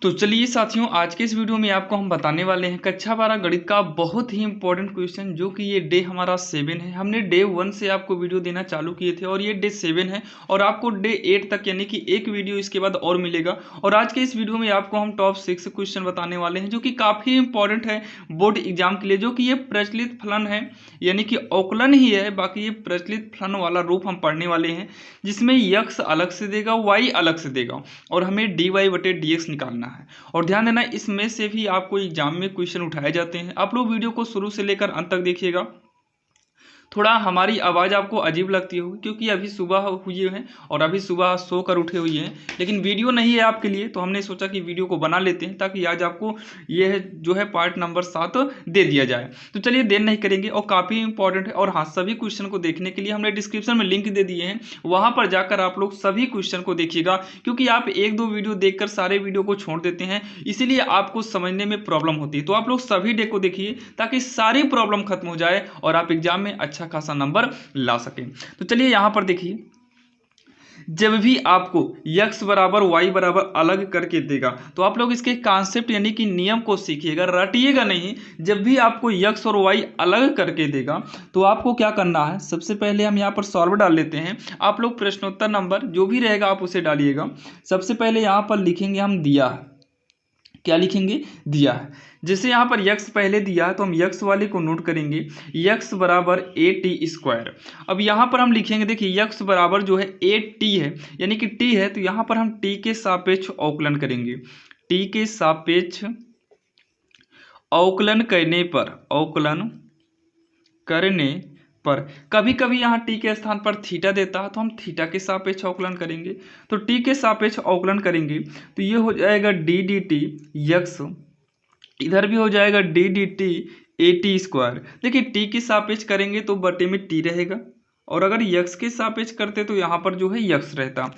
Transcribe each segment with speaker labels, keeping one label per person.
Speaker 1: तो चलिए साथियों, आज के इस वीडियो में आपको हम बताने वाले हैं कक्षा 12 गणित का बहुत ही इंपॉर्टेंट क्वेश्चन, जो कि ये डे हमारा 7 है। हमने डे 1 से आपको वीडियो देना चालू किए थे और ये डे 7 है और आपको डे 8 तक यानी कि एक वीडियो इसके बाद और मिलेगा। और आज के इस वीडियो में आपको हम टॉप 6 क्वेश्चन बताने वाले हैं, जो कि काफ़ी इंपॉर्टेंट है बोर्ड एग्जाम के लिए। जो कि ये प्रचलित फलन है, यानी कि अवकलन ही है, बाकी ये प्रचलित फलन वाला रूप हम पढ़ने वाले हैं, जिसमें यक्स अलग से देगा, वाई अलग से देगा और हमें डी वाई बटे डी एक्स निकालना है। और ध्यान देना, इसमें से भी आपको एग्जाम में क्वेश्चन उठाए जाते हैं। आप लोग वीडियो को शुरू से लेकर अंत तक देखिएगा। थोड़ा हमारी आवाज़ आपको अजीब लगती होगी क्योंकि अभी सुबह हुई है और अभी सुबह सो कर उठे हुए हैं, लेकिन वीडियो नहीं है आपके लिए, तो हमने सोचा कि वीडियो को बना लेते हैं ताकि आज आपको यह जो है पार्ट नंबर 7 दे दिया जाए। तो चलिए देर नहीं करेंगे, और काफ़ी इंपॉर्टेंट है। और हाँ, सभी क्वेश्चन को देखने के लिए हमने डिस्क्रिप्शन में लिंक दे दिए हैं, वहाँ पर जाकर आप लोग सभी क्वेश्चन को देखिएगा, क्योंकि आप एक दो वीडियो देखकर सारे वीडियो को छोड़ देते हैं, इसीलिए आपको समझने में प्रॉब्लम होती है। तो आप लोग सभी डे को देखिए ताकि सारी प्रॉब्लम खत्म हो जाए और आप एग्जाम में अच्छा खासा नंबर ला सकें। तो चलिए यहां पर देखिए, जब भी आपको x बराबर y बराबर अलग करके देगा तो आप लोग इसके कॉन्सेप्ट यानी कि नियम को सीखिएगा, रटिएगा नहीं। जब भी आपको x और y अलग करके देगा तो आपको क्या करना है, सबसे पहले हम यहाँ पर सॉल्व डाल लेते हैं। आप लोग प्रश्नोत्तर नंबर जो भी रहेगा आप उसे डालिएगा। सबसे पहले यहाँ पर लिखेंगे हम दिया है, क्या लिखेंगे, दिया है। जैसे यहाँ पर x पहले दिया है तो हम x वाले को नोट करेंगे, x बराबर ए टी स्क्वायर। अब यहाँ पर हम लिखेंगे, देखिए x बराबर जो है ए टी है, यानी कि t है, तो यहाँ पर हम t के सापेक्ष अवकलन करेंगे। t के सापेक्ष अवकलन करने पर कभी कभी यहाँ टी के स्थान पर थीटा देता है तो हम थीटा के सापेक्ष अवकलन करेंगे। तो टी के सापेक्ष अवकलन करेंगे तो ये हो जाएगा डी डी टी यक्स, इधर भी हो जाएगा D D T A T square. देखिए टी के सापेक्ष करेंगे तो बटे में टी रहेगा, और अगर यक्स के सापेक्ष करते तो यहाँ पर जो है यक्स रहता।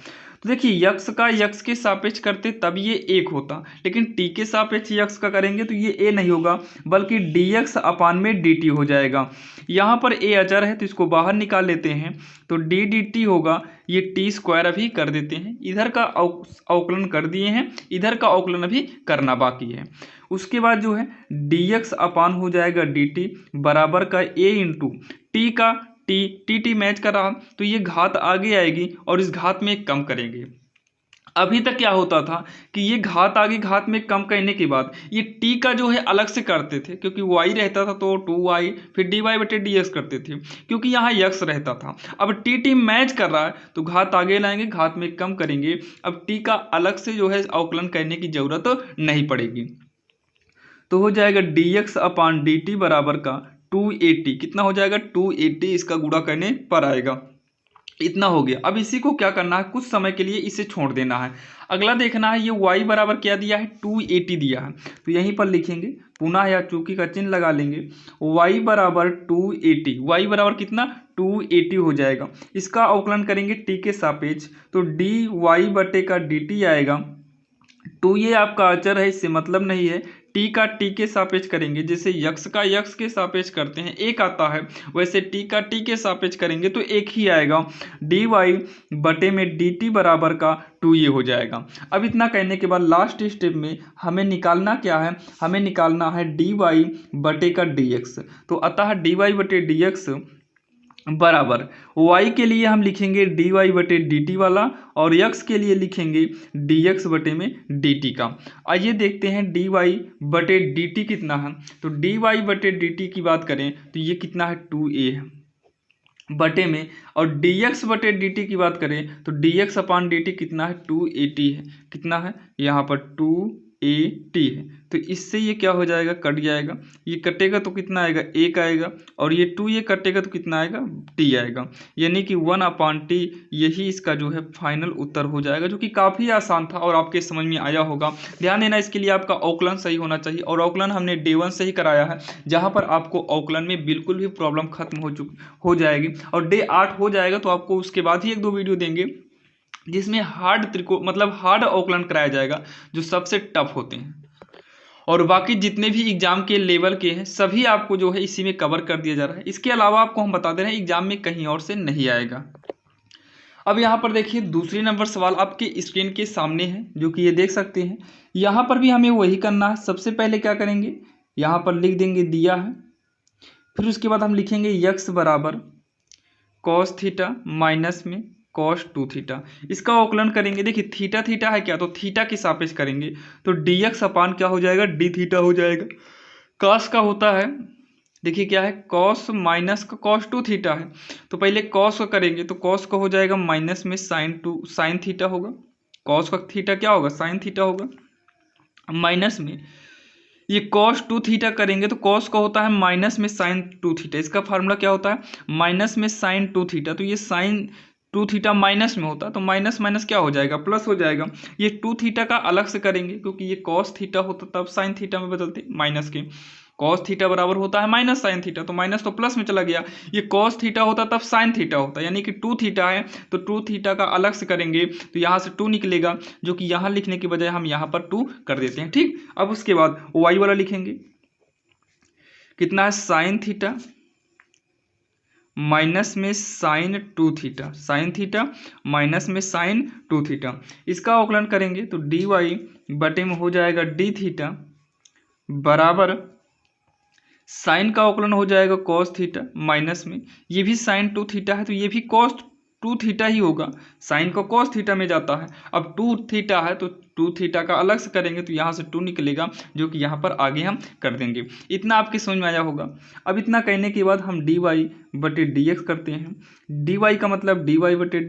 Speaker 1: तो देखिए यक्स का यक्स के सापेक्ष करते तब ये एक होता, लेकिन टी के सापेक्ष यक्स का करेंगे तो ये ए नहीं होगा बल्कि डी एक्स अपान में डी टी हो जाएगा। यहाँ पर ए अचर है तो इसको बाहर निकाल लेते हैं, तो डी डी टी होगा, ये टी स्क्वायर अभी कर देते हैं। इधर का अवकलन कर दिए हैं, इधर का अवकलन अभी करना बाकी है। उसके बाद जो है डी एक्स अपान हो जाएगा डी टी बराबर का ए इंटू टी का टी, टी टी मैच कर रहा तो ये घात आगे आएगी और इस घात में कम करेंगे। अभी तक क्या होता था कि ये घात आगे घात में कम करने के बाद ये t का जो है अलग से करते थे, क्योंकि y रहता था तो 2y, फिर डी वाई बटे डी एक्स करते थे, क्योंकि यहाँ x रहता था। अब टी मैच कर रहा है तो घात आगे लाएंगे, घात में कम करेंगे। अब t का अलग से जो है अवकलन करने की जरूरत नहीं पड़ेगी। तो हो जाएगा डी एक्स अपान डी टी बराबर का 280, कितना हो जाएगा 280, इसका गुणा करने पर आएगा। इतना हो गया। अब इसी को क्या करना है, कुछ समय के लिए इसे छोड़ देना है। अगला देखना है, ये y बराबर क्या दिया है, 280 दिया है, तो यहीं पर लिखेंगे पुनः या चूंकि का चिन्ह लगा लेंगे। y बराबर 280, y बराबर कितना 280 हो जाएगा। इसका अवकलन करेंगे t के सापेक्ष, तो डी वाई बटे का डी टी आएगा। 2 ये आपका अचर है, इससे मतलब नहीं है। टी का टी के सापेक्ष करेंगे, जैसे यक्स का यक्स के सापेक्ष करते हैं एक आता है, वैसे टी का टी के सापेक्ष करेंगे तो एक ही आएगा। डी वाई बटे में डी टी बराबर का 2 ये हो जाएगा। अब इतना कहने के बाद लास्ट स्टेप में हमें निकालना क्या है, हमें निकालना है डी वाई बटे का डी एक्स। तो अतः डी वाई बटे डी एक्स बराबर y के लिए हम लिखेंगे डी वाई बटे डी टी वाला, और x के लिए लिखेंगे डी एक्स बटे में डी टी का। आइए देखते हैं डी वाई बटे डी टी कितना है। तो डी वाई बटे डी टी की बात करें तो ये कितना है 2a है बटे में, और डी एक्स बटे डी टी की बात करें तो डी एक्स अपान डी टी कितना है 280 है, कितना है यहाँ पर 280 है। तो इससे ये क्या हो जाएगा, कट जाएगा, ये कटेगा तो कितना आएगा 1 आएगा, और ये 2 ये कटेगा तो कितना आएगा t आएगा, यानी कि 1/t यही इसका जो है फाइनल उत्तर हो जाएगा, जो कि काफ़ी आसान था और आपके समझ में आया होगा। ध्यान देना, इसके लिए आपका अवकलन सही होना चाहिए, और अवकलन हमने डे 1 से ही कराया है, जहाँ पर आपको अवकलन में बिल्कुल भी प्रॉब्लम खत्म हो जाएगी, और डे 8 हो जाएगा तो आपको उसके बाद ही एक दो वीडियो देंगे जिसमें हार्ड अवकलन कराया जाएगा, जो सबसे टफ होते हैं। और बाकी जितने भी एग्जाम के लेवल के हैं सभी आपको जो है इसी में कवर कर दिया जा रहा है। इसके अलावा आपको हम बता दे रहे हैं एग्जाम में कहीं और से नहीं आएगा। अब यहाँ पर देखिए दूसरी नंबर सवाल आपके स्क्रीन के सामने है, जो कि ये देख सकते हैं। यहाँ पर भी हमें वही करना है। सबसे पहले क्या करेंगे, यहाँ पर लिख देंगे दिया है, फिर उसके बाद हम लिखेंगे यक्स बराबर कॉस थीटा माइनस में कॉस 2 थीटा। इसका अवकलन करेंगे। देखिए थीटा थीटा है क्या, तो थीटा के सापेक्ष करेंगे तो dx अपान क्या हो जाएगा, d थीटा हो जाएगा। कॉस का होता है, देखिए क्या है, कॉस माइनस का कॉस 2 थीटा है, तो पहले कॉस का करेंगे तो कॉस का हो जाएगा माइनस में साइन थीटा होगा। कॉस का थीटा क्या होगा, साइन थीटा होगा। माइनस में ये कॉस 2 थीटा करेंगे तो कॉस का होता है माइनस में साइन 2 थीटा। इसका फार्मूला क्या होता है, माइनस में साइन 2 थीटा, तो ये साइन 2 थीटा माइनस में होता है तो माइनस माइनस क्या हो जाएगा, प्लस हो जाएगा। ये 2 थीटा का अलग से करेंगे क्योंकि ये कॉस थीटा होता तब साइन थीटा में बदलते माइनस के। कॉस थीटा बराबर होता है माइनस साइन थीटा, तो माइनस तो प्लस में चला गया। ये कॉस थीटा होता तब साइन थीटा होता, यानी कि 2 थीटा है तो 2 थीटा का अलग से करेंगे तो यहाँ से 2 निकलेगा, जो कि यहाँ लिखने के बजाय हम यहाँ पर 2 कर देते हैं। ठीक, अब उसके बाद वाई वाला लिखेंगे, कितना है, साइन थीटा माइनस में sine 2 theta, sine theta minus में साइन 2 थीटा। इसका अवकलन करेंगे तो डी वाई बटे में हो जाएगा डी थीटा बराबर साइन का अवकलन हो जाएगा कॉस थीटा माइनस में, ये भी साइन 2 थीटा है तो ये भी कॉस 2 थीटा ही होगा, साइन का कॉस थीटा में जाता है। अब 2 थीटा है तो 2 थीटा का अलग से करेंगे तो यहाँ से 2 निकलेगा, जो कि यहाँ पर आगे हम कर देंगे। इतना आपके समझ में आया होगा। अब इतना कहने के बाद हम डी वाई बटे डी एक्स करते हैं। डी वाई का मतलब डी वाई बटे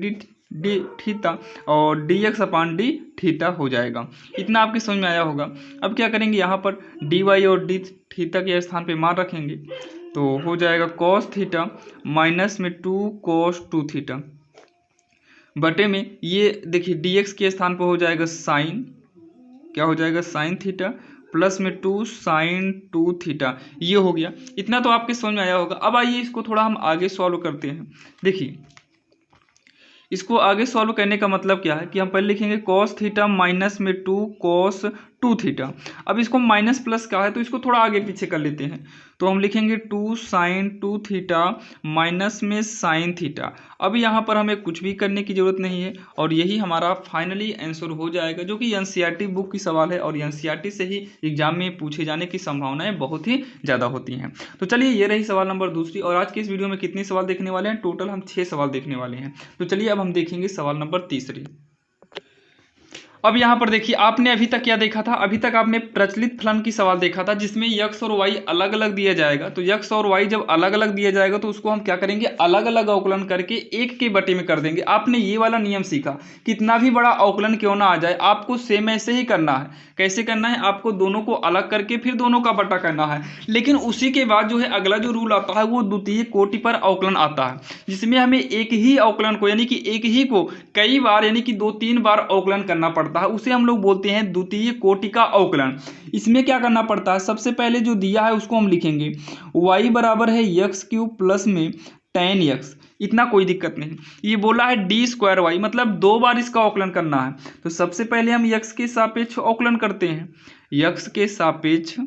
Speaker 1: डी थीटा और डी एक्स अपान डी थीटा हो जाएगा। इतना आपके समझ में आया होगा। अब क्या करेंगे, यहाँ पर डी वाई और डी थीटा के स्थान पे मान रखेंगे तो हो जाएगा कॉस थीटा माइनस में 2 कॉस 2 थीटा बटे में ये देखिए dx के स्थान पर हो जाएगा साइन, क्या हो जाएगा, साइन थीटा प्लस में 2 साइन 2 थीटा। ये हो गया। इतना तो आपके समझ में आया होगा। अब आइए इसको थोड़ा हम आगे सॉल्व करते हैं। देखिए इसको आगे सॉल्व करने का मतलब क्या है कि हम पहले लिखेंगे कॉस थीटा माइनस में 2 कॉस 2 थीटा। अब इसको माइनस प्लस का है तो इसको थोड़ा आगे पीछे कर लेते हैं तो हम लिखेंगे 2 साइन 2 थीटा माइनस में साइन थीटा। अब यहाँ पर हमें कुछ भी करने की जरूरत नहीं है और यही हमारा फाइनली आंसर हो जाएगा, जो कि एनसीईआरटी बुक की सवाल है और एनसीईआरटी से ही एग्जाम में पूछे जाने की संभावनाएं बहुत ही ज़्यादा होती हैं। तो चलिए ये रही सवाल नंबर दूसरी। और आज के इस वीडियो में कितने सवाल देखने वाले हैं, टोटल हम 6 सवाल देखने वाले हैं। तो चलिए अब हम देखेंगे सवाल नंबर तीसरी। अब यहाँ पर देखिए आपने अभी तक क्या देखा था, अभी तक आपने प्रचलित फलन की सवाल देखा था जिसमें यक्स और वाई अलग अलग दिया जाएगा। तो यक्स और वाई जब अलग अलग दिया जाएगा तो उसको हम क्या करेंगे, अलग अलग अवकलन करके एक के बटे में कर देंगे। आपने ये वाला नियम सीखा, कितना भी बड़ा अवकलन क्यों ना आ जाए आपको सेम ऐसे ही करना है। कैसे करना है, आपको दोनों को अलग करके फिर दोनों का बटा करना है। लेकिन उसी के बाद जो है अगला जो रूल आता है वो द्वितीय कोटि पर अवकलन आता है, जिसमें हमें एक ही अवकलन को यानी कि एक ही को कई बार यानी कि 2-3 बार अवकलन करना पड़ता है। उसे हम लोग बोलते हैं द्वितीय कोटि का अवकलन। इसमें क्या करना पड़ता है, सबसे पहले जो दिया है उसको हम लिखेंगे y बराबर है एक्स क्यूब प्लस में tan x। इतना कोई दिक्कत नहीं। ये बोला है डी स्क्वायर वाई, मतलब 2 बार इसका अवकलन करना है। तो सबसे पहले हम x के सापेक्ष अवकलन करते हैं। x के सापेक्ष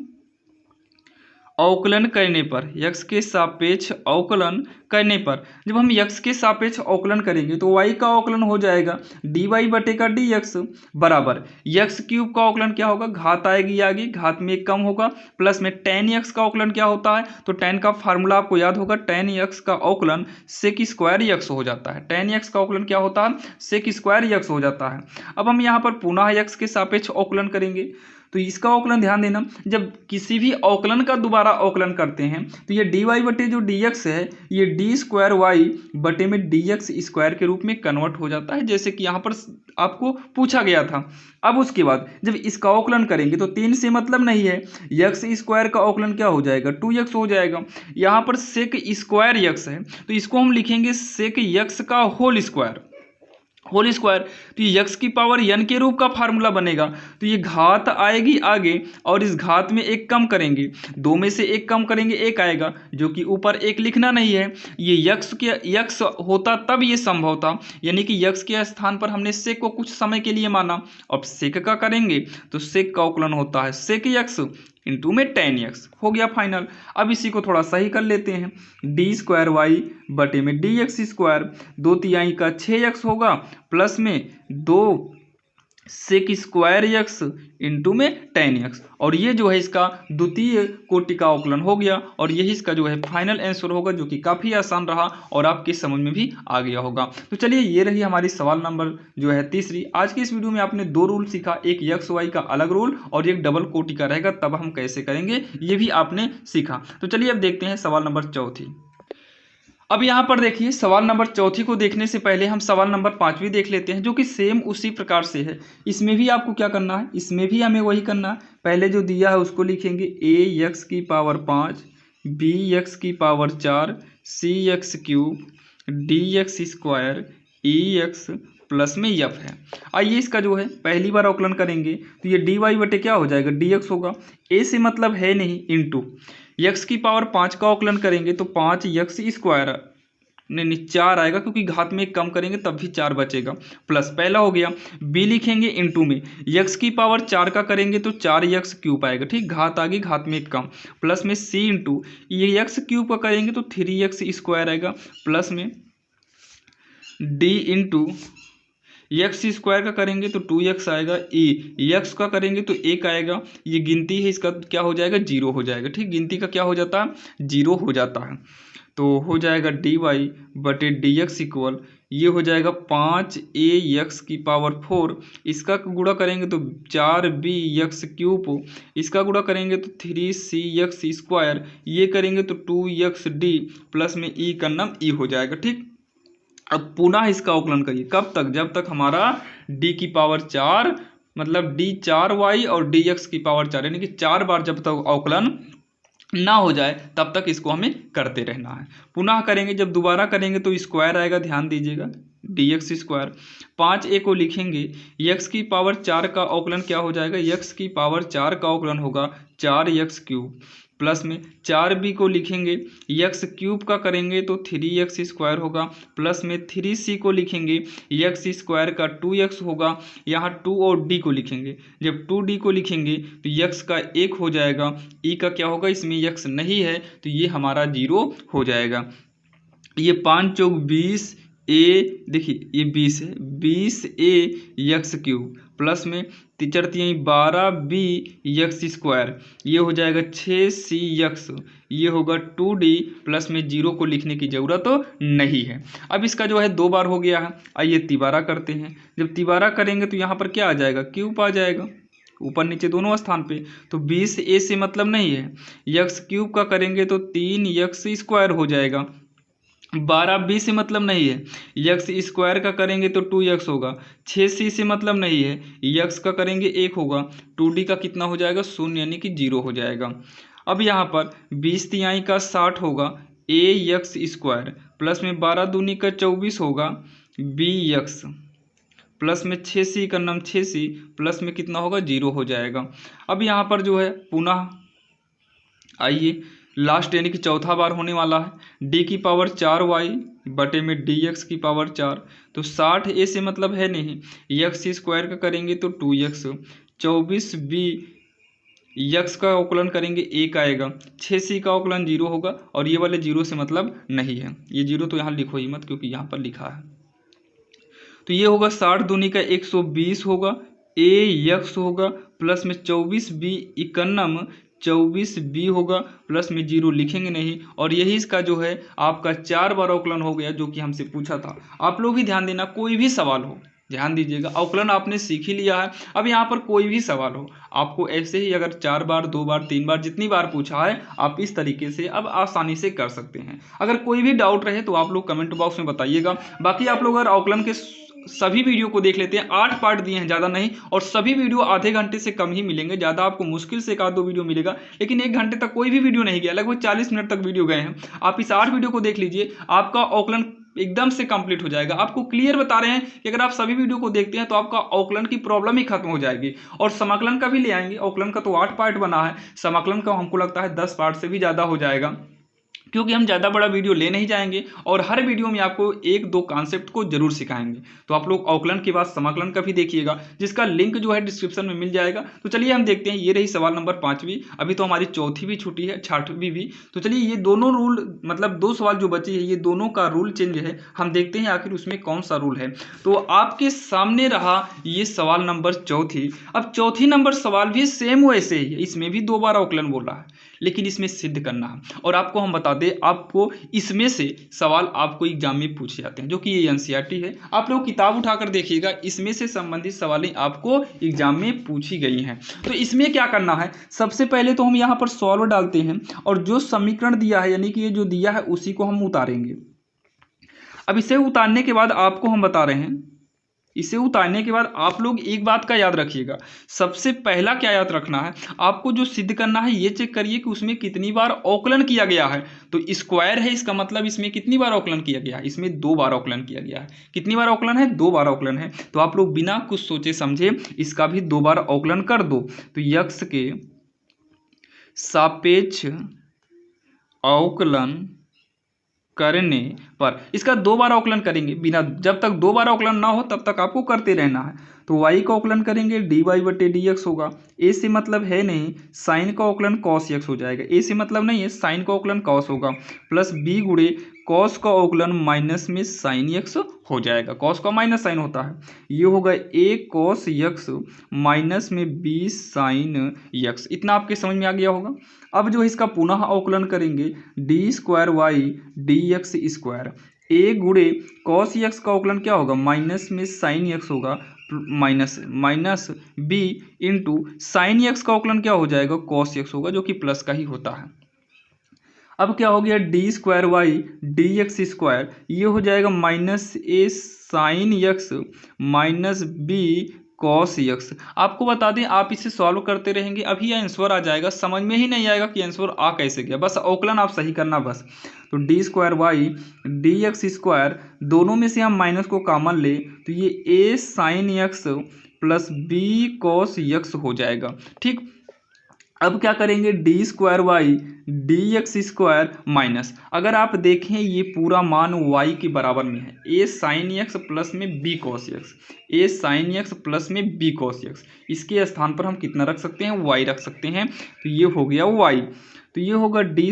Speaker 1: अवकलन करने पर, x के सापेक्ष अवकलन करने पर जब हम x के सापेक्ष अवकलन करेंगे तो y का अवकलन हो जाएगा dy बटे का dx बराबर x क्यूब का अवकलन क्या होगा, घात आएगी आगे, घात में एक कम होगा, प्लस में tan x का अवकलन क्या होता है, तो tan का फार्मूला आपको याद होगा, tan x का अवकलन सेक स्क्वायर x हो जाता है। tan x का अवकलन क्या होता है, सेक स्क्वायर x हो जाता है। अब हम यहाँ पर पुनः x के सापेक्ष अवकलन करेंगे तो इसका अवकलन ध्यान देना, जब किसी भी अवकलन का दोबारा अवकलन करते हैं तो ये डी वाई बटे जो डी एक्स है ये डी स्क्वायर वाई बटे में डी एक्स स्क्वायर के रूप में कन्वर्ट हो जाता है, जैसे कि यहाँ पर आपको पूछा गया था। अब उसके बाद जब इसका अवकलन करेंगे तो 3 से मतलब नहीं है, एक्स स्क्वायर का अवकलन क्या हो जाएगा, 2x हो जाएगा। यहाँ पर सेक स्क्वायर एक्स है तो इसको हम लिखेंगे सेक एक्स का होल स्क्वायर, होल स्क्वायर। तो ये x की पावर n के रूप का फार्मूला बनेगा। तो ये घात आएगी आगे और इस घात में एक कम करेंगे, 2 में से एक कम करेंगे, एक आएगा, जो कि ऊपर एक लिखना नहीं है। ये x होता तब ये संभव था, यानी कि x के स्थान पर हमने सेक को कुछ समय के लिए माना। अब सेक का करेंगे तो सेक का अवकलन होता है सेक x इंटू में tan x हो गया फाइनल। अब इसी को थोड़ा सही कर लेते हैं, d² बटे में dx², 2 का 6x होगा प्लस में 2 sec² इंटू में tan x, और ये जो है इसका द्वितीय कोटि का अवकलन हो गया और यही इसका जो है फाइनल आंसर होगा, जो कि काफ़ी आसान रहा और आपके समझ में भी आ गया होगा। तो चलिए ये रही हमारी सवाल नंबर जो है तीसरी। आज की इस वीडियो में आपने 2 रूल सीखा, एक एक्स वाई का अलग रूल और एक डबल कोटि का रहेगा, तब हम कैसे करेंगे ये भी आपने सीखा। तो चलिए अब देखते हैं सवाल नंबर चौथी। अब यहाँ पर देखिए सवाल नंबर चौथी को देखने से पहले हम सवाल नंबर 5वीं देख लेते हैं, जो कि सेम उसी प्रकार से है। इसमें भी आपको क्या करना है, इसमें भी हमें वही करना है। पहले जो दिया है उसको लिखेंगे ax⁵, bx⁴, cx³ dx² ex plus में f है। आइए इसका जो है पहली बार अवकलन करेंगे तो ये dy बटे क्या हो जाएगा, dx होगा। a से मतलब है नहीं, इंटू x⁵ का अवकलन करेंगे तो 5x², नहीं 4 आएगा, क्योंकि घात में एक कम करेंगे तब भी 4 बचेगा, प्लस पहला हो गया। b लिखेंगे इंटू में x⁴ का करेंगे तो 4x³ आएगा, ठीक, घात आ गई, घात में एक कम, प्लस में c इंटू ये x³ का करेंगे तो 3x² आएगा, प्लस में d इंटू x² का करेंगे तो 2x आएगा, x का करेंगे तो 1 आएगा, ये गिनती है इसका क्या हो जाएगा, 0 हो जाएगा, ठीक, गिनती का क्या हो जाता है, 0 हो जाता है। तो हो जाएगा dy बटे dx इक्वल, ये हो जाएगा 5ax⁴, इसका गुणा करेंगे तो 4bx³, इसका गुणा करेंगे तो 3cx², ये करेंगे तो 2xd प्लस में e का नाम e हो जाएगा, ठीक। अब पुनः इसका अवकलन करिए, कब तक, जब तक हमारा d⁴ मतलब d4y और dx⁴ यानी कि 4 बार जब तक अवकलन ना हो जाए तब तक इसको हमें करते रहना है। पुनः करेंगे, जब दोबारा करेंगे तो स्क्वायर आएगा, ध्यान दीजिएगा, dx²। 5a को लिखेंगे, x⁴ का अवकलन क्या हो जाएगा, x⁴ का अवकलन होगा 4x³ प्लस में 4b को लिखेंगे, x³ का करेंगे तो 3x² होगा, प्लस में 3c को लिखेंगे, x² का 2x होगा, यहाँ 2 और d को लिखेंगे, जब 2d को लिखेंगे तो x का 1 हो जाएगा, e का क्या होगा, इसमें x नहीं है तो ये हमारा 0 हो जाएगा। ये 5 चौक 20, देखिए ये 20 है, 20a x³ प्लस में 12b x², ये हो जाएगा 6cx, ये होगा 2d प्लस में 0 को लिखने की ज़रूरत तो नहीं है। अब इसका जो है 2 बार हो गया है, आइए तिबारा करते हैं। जब तिबारा करेंगे तो यहाँ पर क्या आ जाएगा, क्यूब आ जाएगा, ऊपर नीचे दोनों स्थान पे। तो 20a से मतलब नहीं है, x³ का करेंगे तो 3x² हो जाएगा, 12b से मतलब नहीं है, x² का करेंगे तो 2x होगा, 6c से मतलब नहीं है, x का करेंगे 1 होगा, 2d का कितना हो जाएगा, 0 यानी कि 0 हो जाएगा। अब यहाँ पर 20 का 60 होगा, ax² प्लस में 12 दूनी का 24 होगा, bx प्लस में 6c का नाम 6c प्लस में कितना होगा, 0 हो जाएगा। अब यहाँ पर जो है पुनः आइए लास्ट यानी कि चौथा बार होने वाला है, d⁴y बटे में dx⁴, तो 60a से मतलब है नहीं, x² का करेंगे तो 2x, 24b x का अवकलन करेंगे 1 आएगा, 6c का अवकलन 0 होगा, और ये वाले 0 से मतलब नहीं है, ये 0 तो यहाँ लिखो ही मत क्योंकि यहाँ पर लिखा है। तो ये होगा 60 दूनी का 120 होगा, ax होगा प्लस में 24b 51, 24b होगा प्लस में 0 लिखेंगे नहीं, और यही इसका जो है आपका 4 बार अवकलन हो गया, जो कि हमसे पूछा था। आप लोग भी ध्यान देना, कोई भी सवाल हो ध्यान दीजिएगा, अवकलन आपने सीख ही लिया है, अब यहाँ पर कोई भी सवाल हो आपको ऐसे ही अगर 4 बार 2 बार 3 बार जितनी बार पूछा है आप इस तरीके से अब आसानी से कर सकते हैं। अगर कोई भी डाउट रहे तो आप लोग कमेंट बॉक्स में बताइएगा। बाकी आप लोग अगर अवकलन के सभी वीडियो को देख लेते हैं, 8 पार्ट दिए हैं, ज़्यादा नहीं, और सभी वीडियो आधे घंटे से कम ही मिलेंगे, ज़्यादा आपको मुश्किल से 1-2 वीडियो मिलेगा, लेकिन 1 घंटे तक कोई भी वीडियो नहीं गया, लगभग 40 मिनट तक वीडियो गए हैं। आप इस 8 वीडियो को देख लीजिए, आपका अवकलन एकदम से कंप्लीट हो जाएगा। आपको क्लियर बता रहे हैं कि अगर आप सभी वीडियो को देखते हैं तो आपका अवकलन की प्रॉब्लम ही खत्म हो जाएगी। और समाकलन का भी ले आएंगे, अवकलन का तो 8 पार्ट बना है, समाकलन का हमको लगता है 10 पार्ट से भी ज़्यादा हो जाएगा, क्योंकि हम ज़्यादा बड़ा वीडियो ले नहीं जाएंगे और हर वीडियो में आपको एक दो कॉन्सेप्ट को जरूर सिखाएंगे। तो आप लोग अवकलन के बाद समाकलन का भी देखिएगा, जिसका लिंक जो है डिस्क्रिप्शन में मिल जाएगा। तो चलिए हम देखते हैं, ये रही सवाल नंबर 5वीं। अभी तो हमारी चौथी भी छुट्टी है, 6वीं भी। तो चलिए ये दोनों रूल, मतलब 2 सवाल जो बचे हैं, ये दोनों का रूल चेंज है। हम देखते हैं आखिर उसमें कौन सा रूल है। तो आपके सामने रहा ये सवाल नंबर चौथी। अब चौथी नंबर सवाल भी सेम वैसे ही है, इसमें भी 2 बार अवकलन बोल रहा है, लेकिन इसमें सिद्ध करना है। और आपको हम बता दें, आपको इसमें से सवाल आपको एग्जाम में पूछे जाते हैं, जो कि ये एनसीईआरटी है। आप लोग किताब उठाकर देखिएगा, इसमें से संबंधित सवालें आपको एग्जाम में पूछी गई हैं। तो इसमें क्या करना है, सबसे पहले तो हम यहाँ पर सॉल्व डालते हैं और जो समीकरण दिया है, यानी कि ये जो दिया है उसी को हम उतारेंगे। अब इसे उतारने के बाद आपको हम बता रहे हैं, इसे उतारने के बाद आप लोग एक बात का याद रखिएगा। सबसे पहला क्या याद रखना है, आपको जो सिद्ध करना है ये चेक करिए कि उसमें कितनी बार अवकलन किया गया है। तो स्क्वायर है, इसका मतलब इसमें कितनी बार अवकलन किया गया है, इसमें 2 बार अवकलन किया गया है। कितनी बार अवकलन है, 2 बार अवकलन है। तो आप लोग बिना कुछ सोचे समझे इसका भी 2 बार अवकलन कर दो। तो यक्स के सापेक्ष अवकलन करने पर इसका 2 बार अवकलन करेंगे, बिना, जब तक 2 बार अवकलन ना हो तब तक आपको करते रहना है। तो y का अवकलन करेंगे dy/dx होगा। a से मतलब है नहीं, साइन का अवकलन cos x हो जाएगा। a से मतलब नहीं है, साइन का अवकलन cos होगा, प्लस b गुणे cos का अवकलन माइनस में साइन x हो जाएगा। cos का माइनस साइन होता है, ये होगा a cos x माइनस में b साइन x। इतना आपके समझ में आ गया होगा। अब जो इसका पुनः अवकलन करेंगे d² dx स्क्वायर, a गुणे cos x का अवकलन क्या होगा, माइनस में साइन x होगा, minus b into sine x का अवकलन क्या हो जाएगा, cos x होगा, जो कि प्लस का ही होता है। अब क्या हो गया, d² dx स्क्वायर, ये हो जाएगा minus a sine x minus b cos x। आपको बता दें, आप इसे सॉल्व करते रहेंगे, अभी यह आंसर आ जाएगा। समझ में ही नहीं आएगा कि आंसर आ कैसे गया, बस अवकलन आप सही करना बस। तो d² dx स्क्वायर, दोनों में से हम माइनस को कॉमन ले तो ये a sine x plus b cos x हो जाएगा। ठीक, अब क्या करेंगे, d² dx स्क्वायर माइनस, अगर आप देखें ये पूरा मान y के बराबर में है, a साइन x प्लस में b cos x, a sine x plus में b cos x। इसके स्थान पर हम कितना रख सकते हैं, y रख सकते हैं। तो ये हो गया y, तो ये होगा d²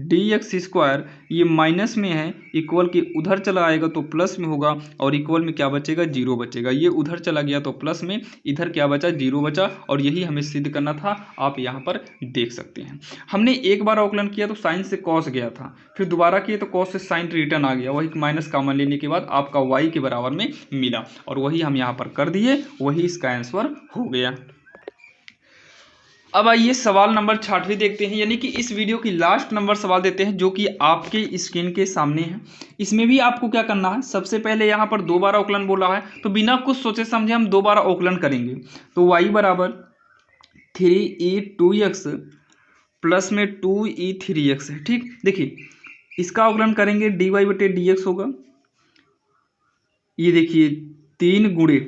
Speaker 1: dx स्क्वायर, ये माइनस में है, इक्वल के उधर चला आएगा तो प्लस में होगा, और इक्वल में क्या बचेगा, 0 बचेगा। ये उधर चला गया तो प्लस में, इधर क्या बचा, 0 बचा। और यही हमें सिद्ध करना था, आप यहाँ पर देख सकते हैं। हमने एक बार अवकलन किया तो साइन से कॉस गया था, फिर दोबारा किए तो कॉस से साइन रिटर्न आ गया, वही माइनस कॉमन लेने के बाद आपका y के बराबर में मिला, और वही हम यहाँ पर कर दिए, वही इसका आंसर हो गया। अब आइए सवाल नंबर 6वीं देखते हैं, यानी कि इस वीडियो की लास्ट नंबर सवाल देते हैं, जो कि आपके स्क्रीन के सामने है। इसमें भी आपको क्या करना है, सबसे पहले यहाँ पर 2 बार अवकलन बोला है, तो बिना कुछ सोचे समझे हम 2 बार अवकलन करेंगे। तो y बराबर 3e2x प्लस में 2e3x है। ठीक, देखिए इसका अवकलन करेंगे dy/dx होगा, ये देखिए 3 गुणे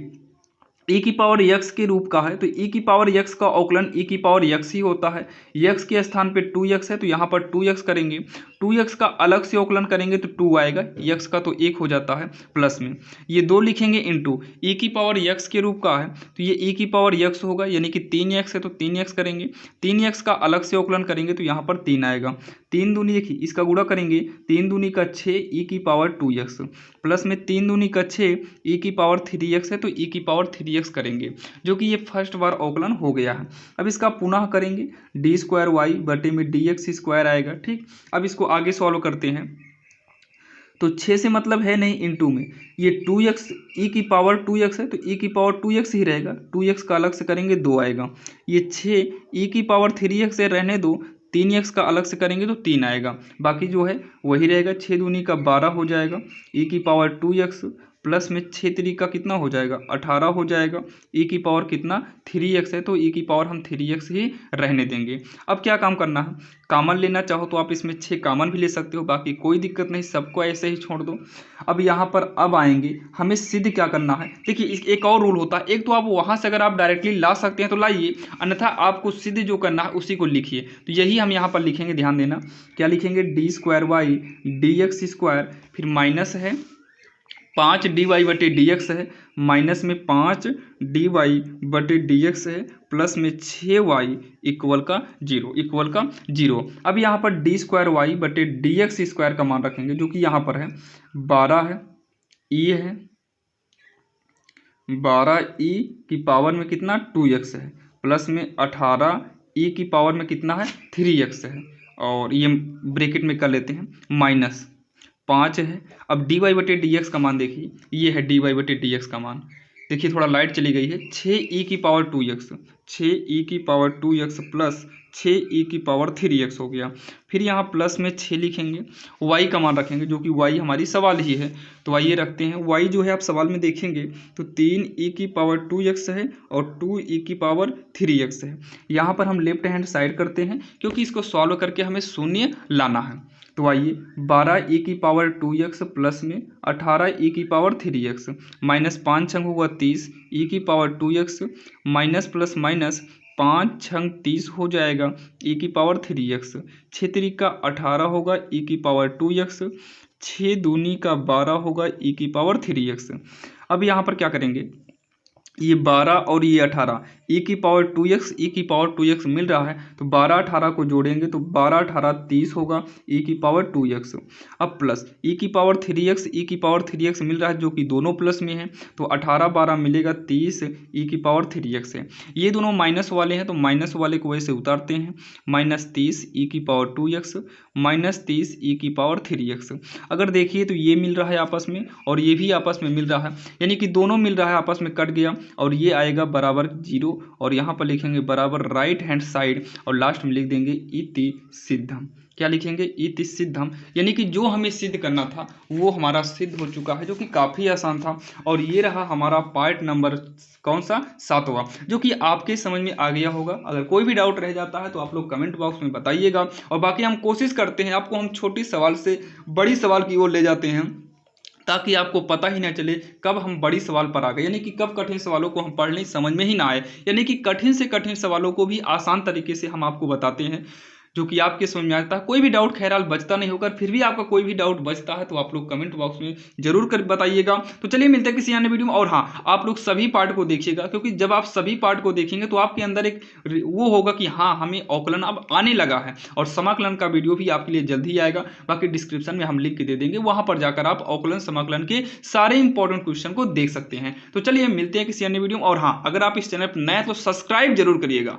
Speaker 1: e की पावर x के रूप का है, तो e की पावर x का अवकलन e की पावर x ही होता है। x के स्थान पे 2x है तो यहाँ पर 2x करेंगे, 2x का अलग से अवकलन करेंगे तो 2 आएगा, x का तो 1 हो जाता है, प्लस में ये 2 लिखेंगे इंटू e की पावर x के रूप का है, तो ये e की पावर x होगा, यानी कि 3x है तो 3x करेंगे, 3x का अलग से अवकलन करेंगे तो यहाँ पर 3 आएगा, 3 दूनी, देखिए इसका गुणा करेंगे, 3 दूनी का 6 e की पावर 2x, प्लस में 3 दूनी का 6 e की पावर 3x है तो e की पावर 3x करेंगे, जो कि ये फर्स्ट बार अवकलन हो गया है। अब इसका पुनः करेंगे, d² बटे में dx स्क्वायर आएगा। ठीक, अब इसको आगे सॉल्व करते हैं, तो 6 से मतलब है नहीं, इंटू में ये 2x e की पावर 2x है तो e की पावर 2x ही रहेगा, 2x का अलग से करेंगे 2 आएगा, ये 6 e की पावर 3x है, रहने दो, 3x का अलग से करेंगे तो 3 आएगा, बाकी जो है वही रहेगा, 6 दूनी का 12 हो जाएगा, e की पावर 2x प्लस में 6 3 का कितना हो जाएगा 18 हो जाएगा। e की पावर कितना 3x है तो e की पावर हम 3x ही रहने देंगे। अब क्या काम करना है, कॉमन लेना चाहो तो आप इसमें 6 कॉमन भी ले सकते हो, बाकी कोई दिक्कत नहीं, सबको ऐसे ही छोड़ दो। अब यहाँ पर अब आएंगे हमें सिद्ध क्या करना है। देखिए एक और रूल होता है, एक तो आप वहाँ से अगर आप डायरेक्टली ला सकते हैं तो लाइए, अन्यथा आपको सिद्ध जो करना है उसी को लिखिए। तो यही हम यहाँ पर लिखेंगे, ध्यान देना क्या लिखेंगे, D square Y D X square, फिर माइनस है 5 डी वाई बटे डी एक्स है, माइनस में 5 डी वाई बटे डी एक्स है, प्लस में 6 वाई इक्वल का 0 अब यहाँ पर डी स्क्वायर वाई बटे डी एक्स स्क्वायर का मान रखेंगे जो कि यहाँ पर है 12 है, ई है 12 ई की पावर में कितना 2x है, प्लस में 18 ई की पावर में कितना है 3x है, और ये ब्रैकेट में कर लेते हैं माइनस 5 है। अब डी वाई बटे डी एक्स का मान देखिए, ये है डी वाई बटे डी एक्स का मान, देखिए थोड़ा लाइट चली गई है, 6 की पावर 2x 6 की पावर 2x प्लस 6 की पावर 3x हो गया। फिर यहाँ प्लस में 6 लिखेंगे, y का मान रखेंगे जो कि y हमारी सवाल ही है, तो आइए रखते हैं। y जो है आप सवाल में देखेंगे तो 3 की पावर 2x है और 2 की पावर 3x है। यहाँ पर हम लेफ्ट हैंड साइड करते हैं क्योंकि इसको सॉल्व करके हमें शून्य लाना है। तो आइए 12 की पावर 2x प्लस में 18 की पावर 3x माइनस 5 छंग होगा 30 की power 2x minus plus minus 5 छंग 30 हो जाएगा की पावर 3x 6 3 का 18 होगा की पावर 2x 6 दूनी का 12 होगा की पावर 3x। अब यहाँ पर क्या करेंगे, ये 12 और ये 18 की पावर 2x की पावर 2x मिल रहा है तो 12 18 को जोड़ेंगे तो 12 18 30 होगा की पावर 2x। अब प्लस की पावर 3x की पावर 3x मिल रहा है जो कि दोनों प्लस में है तो 18 12 मिलेगा 30 की पावर 3x है। ये दोनों माइनस वाले हैं तो माइनस वाले को वैसे उतारते हैं, माइनस 30 की पावर 2x माइनस 30 की पावर 3x। अगर देखिए तो ये मिल रहा है आपस में और ये भी आपस में मिल रहा है, यानी कि दोनों मिल रहा है आपस में कट गया और ये आएगा बराबर 0 और यहाँ पर लिखेंगे बराबर राइट हैंड साइड और लास्ट में लिख देंगे इति सिद्धम। क्या लिखेंगे, इति सिद्धम, यानी कि जो हमें सिद्ध करना था वो हमारा सिद्ध हो चुका है, जो कि काफ़ी आसान था। और ये रहा हमारा पार्ट नंबर कौन सा 7वां, जो कि आपके समझ में आ गया होगा। अगर कोई भी डाउट रह जाता है तो आप लोग कमेंट बॉक्स में बताइएगा, और बाकी हम कोशिश करते हैं आपको हम छोटी सवाल से बड़ी सवाल की ओर ले जाते हैं ताकि आपको पता ही ना चले कब हम बड़ी सवाल पर आ गए, यानी कि कब कठिन सवालों को हम पढ़ लें समझ में ही ना आए, यानी कि कठिन से कठिन सवालों को भी आसान तरीके से हम आपको बताते हैं जो कि आपके समझ में आता है। कोई भी डाउट खैराल बचता नहीं होगा, फिर भी आपका कोई भी डाउट बचता है तो आप लोग कमेंट बॉक्स में जरूर कर बताइएगा। तो चलिए मिलते हैं किसी अन्य वीडियो में, और हाँ आप लोग सभी पार्ट को देखिएगा क्योंकि जब आप सभी पार्ट को देखेंगे तो आपके अंदर एक वो होगा कि हाँ हमें अवकलन अब आने लगा है, और समाकलन का वीडियो भी आपके लिए जल्द ही आएगा। बाकी डिस्क्रिप्शन में हम लिंक के दे देंगे, वहां पर जाकर आप अवकलन समाकलन के सारे इंपॉर्टेंट क्वेश्चन को देख सकते हैं। तो चलिए मिलते हैं किसी अन्य वीडियो में, और हाँ अगर आप इस चैनल पर नए तो सब्सक्राइब जरूर करिएगा।